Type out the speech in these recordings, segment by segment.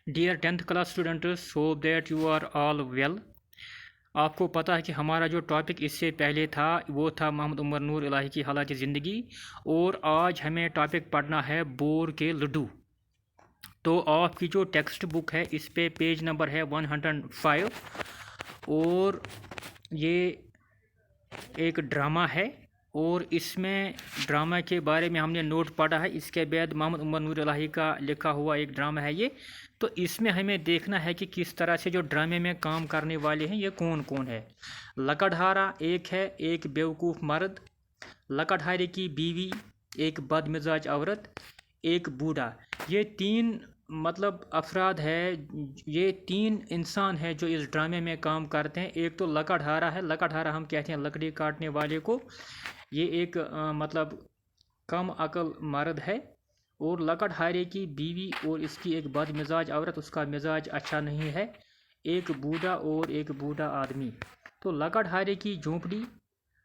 Dear 10th class students, hope that you are all well. आपको पता है कि हमारा जो टॉपिक इससे पहले था वो था मोहम्मद उमर नूर इलाही की हालात ज़िंदगी, और आज हमें टॉपिक पढ़ना है बोर के लड्डू। तो आपकी जो टेक्स्ट बुक है इस पे पेज नंबर है 105, और ये एक ड्रामा है और इसमें ड्रामा के बारे में हमने नोट पढ़ा है। इसके बाद मोहम्मद उमर नूर इलाही का लिखा हुआ एक ड्रामा है ये। तो इसमें हमें देखना है कि किस तरह से जो ड्रामे में काम करने वाले हैं ये कौन कौन है। लकड़हारा एक है, एक बेवकूफ़ मर्द, लकड़हारे की बीवी, एक बदमिजाज औरत, एक बूढ़ा। ये तीन अफराद है, ये तीन इंसान हैं जो इस ड्रामे में काम करते हैं। एक तो लकड़हारा है, लकड़हारा हम कहते हैं लकड़ी काटने वाले को। ये एक कम अकल मर्द है। और लकड़हारे की बीवी और इसकी एक बदमिजाज औरत, उसका मिजाज अच्छा नहीं है। एक बूढ़ा और एक बूढ़ा आदमी। तो लकड़हारे की झोंपड़ी,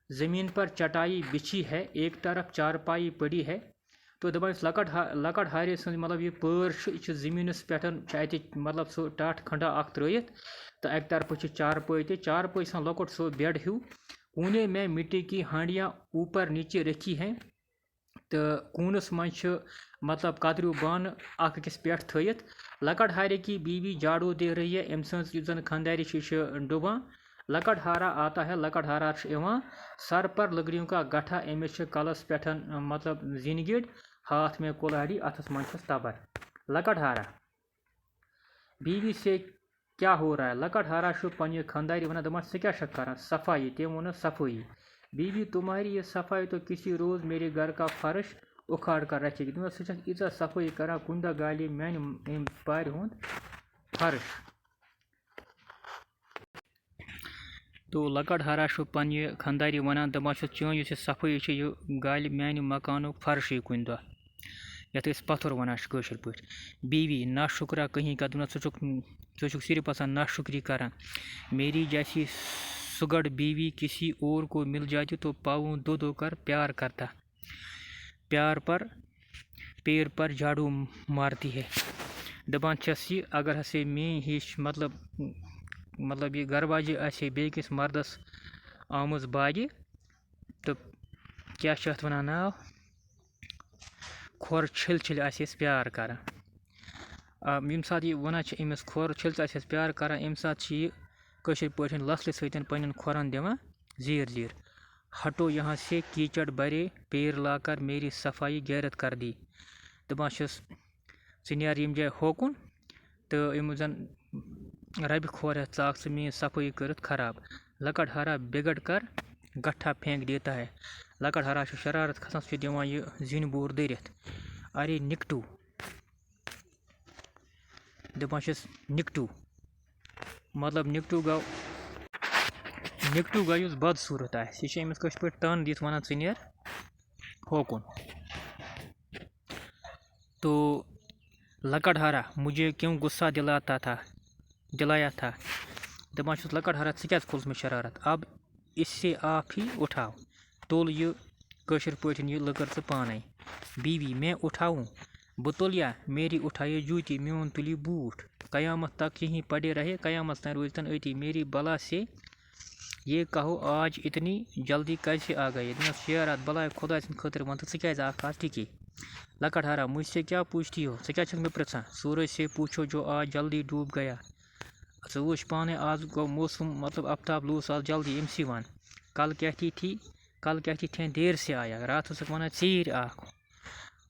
ज़मीन पर चटाई बिछी है, एक तरफ चारपाई पड़ी है। तो दपान लकड़हारे ये पर ज़मीनस पे सो टाट खंडा अख त्रित, तो एक तरफ चारपाई चारपाई लकुट सो बेड हूँ। कोने में मिट्टी की हांडियाँ ऊपर नीचे रखी हैं, तो कूनस मज कतरू बान अकिस पे थत। लकड़हारे की बीवी झाड़ू दे रही है, अम सन खानदारी डुबान। लकड़हारा आता है, लकड़हारा सर पर लकड़ियों का गठा, अमिस कलस पे जिनगिड़, हाथ में कुल्हाड़ी, अथस मंचस तबर। लकड़हारा बीवी से क्या हो रहा है? लकड़हारा पन्ने खानदारी वन दपान स क्या कर सफाई, तम वो सफाई। बीवी तुम्हारी ये सफाई तो किसी रोज़ मेरे घर का फर्श उखाड़ कर रखेगी। तुम सा सफाई करा कुंदा गाली मान पार हुंद फर्श। तो लकड़हारा पन्ने खानदारी वन दपान चन सफाई गाली मान मकान फर्श कुन दह, यथ पत्थर वन कशर पे। बीवी ना शुक्रा कहीं का, तुम चुक सिर्फ आसान ना शुक्री कर। मेरी जैसी सुगड़ बीवी किसी और को मिल जाती तो पाँव दो दो कर प्यार करता। प्यार पर पैर पर झाड़ू मारती है। दपान छस ये अगर हसे में हिश ये गरवाजे आसे बेकिस मर्दस आमज बागे, तो क्या वन नाव खोर छिल छिल आसेस प्यार कर। यम सात ये वन अमिस खोर छिल आसेस प्यार कर, अम सात ये कशर पे लसल सतन पन्न खोरन दिवान जीर जीर। हटो यहाँ से कीचड़ भरे पैर लाकर मेरी सफाई गैरत कर दी। दपान यर यम जाए होकुन, तो यम जन रब खोर चाक से मेरी सफाई कर खराब। लकड़हारा बिगड़ कर गट्ठा फेंक देता है। लकड़हारा शरारत खसान दिवान ये जिन बोर दरित। अरे निकटू, दपान निकटू निकटू गो युस बदसूरत यह अमिस कश पे टन दित वन यर होकुन। तो लकड़हारा मुझे क्यों गुस्सा दिलाया था। दपान लकड़हारा क्या खोल में शरारत, अब इससे आप ही उठाओ। तुल ये कशर पे ये लकर से पाने। बीवी मैं उठाऊं, बह तुल या मेरी उठाए जूती, म्योन तुली बूट। कयामत तक यहीं पड़े रहे, कयामत तक रोजतन अति, मेरी बला से ये कहो आज इतनी जल्दी कैसे आ गए। शेरात बलाय खुदा खतर वन तो क्या टिकी। लकड़हारा मुझसे क्या पूछती हो, क्या मैं पृछा। सूरज से पूछो जो आज जल्दी डूब गया। वुच पाने आज गो मौसम आफ्ताब लूस आज जल्दी एमसी वन। कल कहती थी देर से आया, रात वन चीर आख।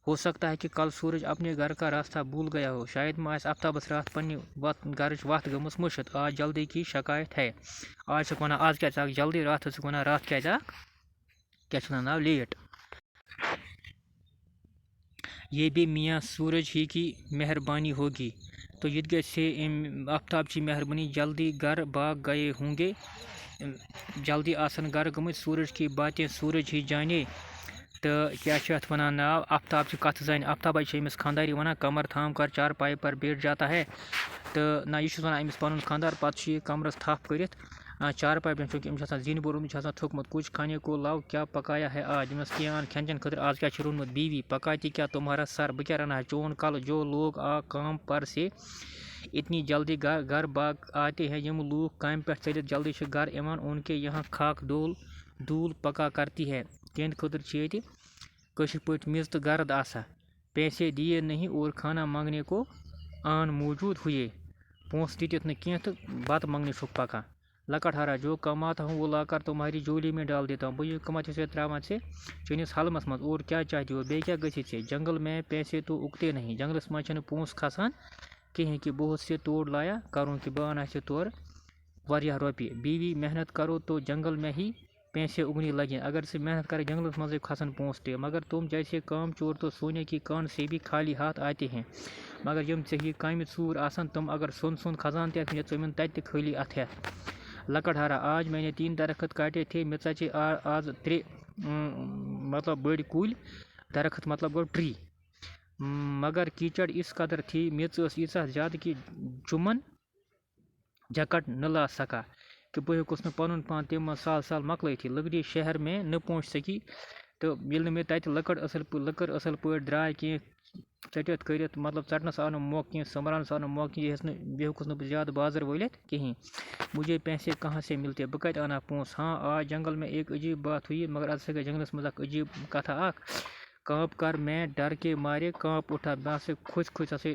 हो सकता है कि कल सूरज अपने घर का रास्ता भूल गया हो, शायद मास आफ्ताबस रात पन्नी घर वत गमस मुशत। आज जल्दी की शिकायत है। आज वन आज क्या जल्दी, रात वन रात क्या नाव लेट। ये भी मियाँ सूरज ही की मेहरबानी होगी। तो ये से आफ्ताब की मेहरबानी, जल्दी घर भाग गए होंगे, जल्दी आसन घर गमत। सूरज की बातें सूरज ही जाने। तो क्या वन नाव आफ्ताब की कथ जान। आफ्ताब अमिस खानदारी वन कमर थाम कर चार पाई पर बैठ जाता है। तो ना यह वन अमिस पन खानदार पे कमरस थप कर चार पाई पे, चूँकि अमिस जिन बोर्मुत थोकमुत। कुछ खाने को लाओ, क्या पकाया है आज। अमिस कियान खेन चन खतर आज क्या रोनमुत। बीवी पकाती क्या तुम्हारा सर, बह क्या रना है चोन कल। जो लोग आ काम पर से اتنی جلدی گھر باغ آتے ہیں یم لوگ کامہِ پٮ۪ٹھ ژٔلِتھ جلدی چھِ گھر یِوان ان کے یہاں خاک دھول پکا کرتی ہے تہنٛدِ خٲطرٕ چھِ ییٚتہِ کٲشِر پٲٹھۍ میٚژ تہٕ گرد آسان پیسے دیے نہیں اور کھانا مانگنے کو آن موجود ہوئے پونٛسہٕ دِتِتھ نہٕ کینٛہہ تہٕ بتہٕ منٛگنہِ چھُکھ پکان لکڑہارا جو کماتا ہوں وہ لا کر تمہاری جولی میں ڈال دیتا ہوں بہٕ یہِ کماے چھُسے ترٛاوان ژےٚ چٲنِس حلمس منٛز اور کیٛاہ چاہتی ہو بیٚیہِ کیٛاہ گژھِ ژےٚ جنگل میں پیسے تو اگتے نہیں جنگلس منٛز چھِنہٕ پونٛسہٕ کھسان کِہیٖنۍ کہ بہت سے توڑ لایا کروں کہ بہٕ انا ژےٚ تورٕ واریاہ رۄپیہِ بیوی محنت کرو تو جنگل میں ہی پیسے اگنے لگیں اگر سے محنت کرے جنگلس منٛزے کھسن پونٛسہٕ تہِ مگر تم جیسے کام چور تو سونے کی کان سے بھی خالی ہاتھ آتے ہیں مگر یم ژےٚ ہی کامہِ ژوٗر آسن تم اگر سون خزان تہِ ژٕ یِمن تتہِ تہِ خٲلی اتھ ہٮ۪تھ لکڑہارا آج میں نے 3 درخت کاٹے تھے مےٚ ژچے آز 3 مطلب بٔڑۍ کُلۍ درخت مطلب گوٚو ٹری مگر کیچڑ اس قدر تھی میٚژ ٲس ییٖژاہ زیادٕ کہ چُمن جکٹ نہ لا سکا کہ بہٕ ہیوٚکُس نہٕ پنُن پان تمہِ منٛز سال مۄکلٲیتھٕے لکڑی شہر میں نہ پہنچ سکی تہٕ ییٚلہِ نہٕ مےٚ تتہِ لٔکٕر اصل پٲٹھۍ درٛاے کینٛہہ ژٔٹِتھ کٔرِتھ مطلب ژٹنس آو نہٕ موقعہٕ کینٛہہ سنٛبھالنس آو نہٕ موقعہٕ کینٛہہ بیٚیہِ ہیوٚکُس نہٕ بہٕ زیادٕ بازر وٲلِتھ کِہیٖنۍ مجھے پیسے کہاں سے ملتے بہٕ کتہِ انا پونٛسہٕ ہاں آج جنگل میں ایک عجیب بات ہوئی مگر از سے گٔے جنگلس منٛز اکھ عجیب کتھا اکھ کانٛپ کر میں ڈر کے مارے کانٛپ اٹھا بہٕ ہسا کھٔتۍ ہسا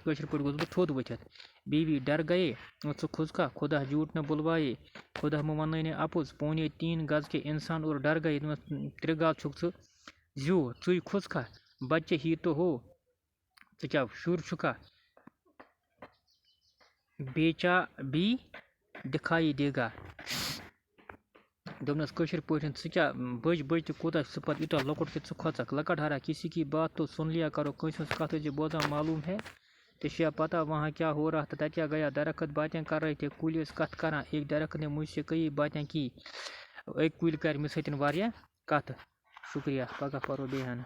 کٲشِر پٲٹھۍ گوٚژھ بہٕ تھوٚد ؤتھِتھ بیوی ڈر گئے مجھ سے کھُس کا خدا جھوٹ نہ بلوائے خدا مہ ونٲنی اپُز 3.5 گز کے انسان اور ڈر گئے 3 گز چھُکھ ژٕ زیوٗٹھ ژٕے کھُس کا بچے ہی تو ہو ژٕ کیٛاہ شُر چھُکھا بیچا بھی دکھائی دے گا دوٚپنس کٲشِر پٲٹھۍ ژٕ کیٛاہ بٔج تہِ کوٗتاہ ژٕ پتہٕ یوٗتاہ لۄکُٹ کہِ ژٕ کھۄژکھ لکڑہارا کسی کی بات تو سن لیا کرو کٲنٛسہِ ہٕنٛز کتھ ٲسۍ زِ بوزان معلوم ہے تجھے پتہ وہاں کیا ہو رہا تھا تتہِ کیٛاہ گیا درخت باتیں کر رہے تھے کُلۍ ٲسۍ کتھ کران ایک درخت نے مجھ سے کئی باتیں کی أکۍ کُلۍ کرِ مےٚ سۭتۍ واریاہ کتھٕ شُکریہ پگاہ پرو بیٚیہِ ہن